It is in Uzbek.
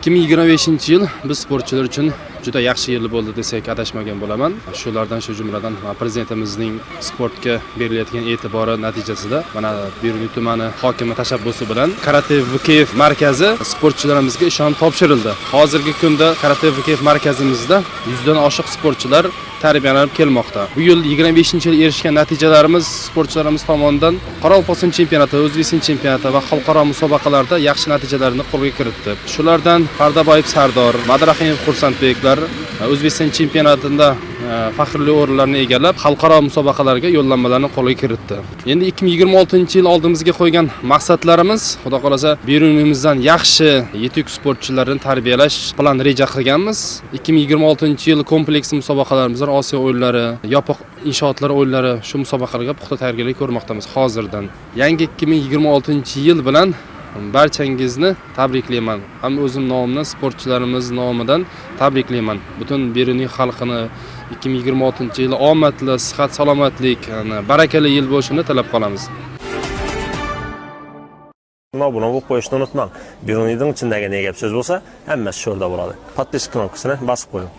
2025-yil biz sportchilar uchun juda yaxshi yil bo'ldi desak adashmagan bo'laman. Shulardan shu jumladan prezidentimizning sportga berilayotgan e'tibori natijasida mana Beruniy tumani hokimi tashabbusi bilan Karate VKF markazi sportchilarimizga ishonib topshirildi. Hozirgi kunda Karate VKF markazimizda 100 dan oshiq sportchilar tarbiyalanib kelmoqda. Bu yil 25-yil erishgan natijalarimiz sportchilarimiz tomonidan Qoraqalpog'iston chempionati, O'zbekiston chempionati va xalqaro musobaqalarda yaxshi natijalarni qo'lga kiritdi. Shulardan Pardaboyev Sardor, Madrahimov Xursandbeklar O'zbekiston chempionatida faxrli o'rinlarni egallab, xalqaro musobaqalarga yo'llanmalarni qo'lga kiritdi. Endi 2026-yil oldimizga qo'ygan maqsadlarimiz, xudo xolasa, Beruniyimizdan yaxshi yetuk sportchilarni tarbiyalash plan reja qilganmiz. 2026-yil kompleks musobaqalarimiz, Osiyo o'yinlari, yopiq inshootlar o'yinlari shu musobaqalarga puxta tayyorgarlik ko'rmoqdamiz hozirdan. Yangi 2026-yil bilan barchangizni tabriklayman. Ham o'zim nomimdan, sportchilarimiz nomidan tabriklayman. Butun Beruniy xalqini 2026-yil omadli, sihat, salomatlik, barakali yil bo'lishini tilab qolamiz. Obuna bo'lib qo'yishni unutmang. Beruniyning ichindagi ne gap so'z bo'lsa, hammasi sho'rda bo'ladi. Podpiska knopkasini bosib qo'ying.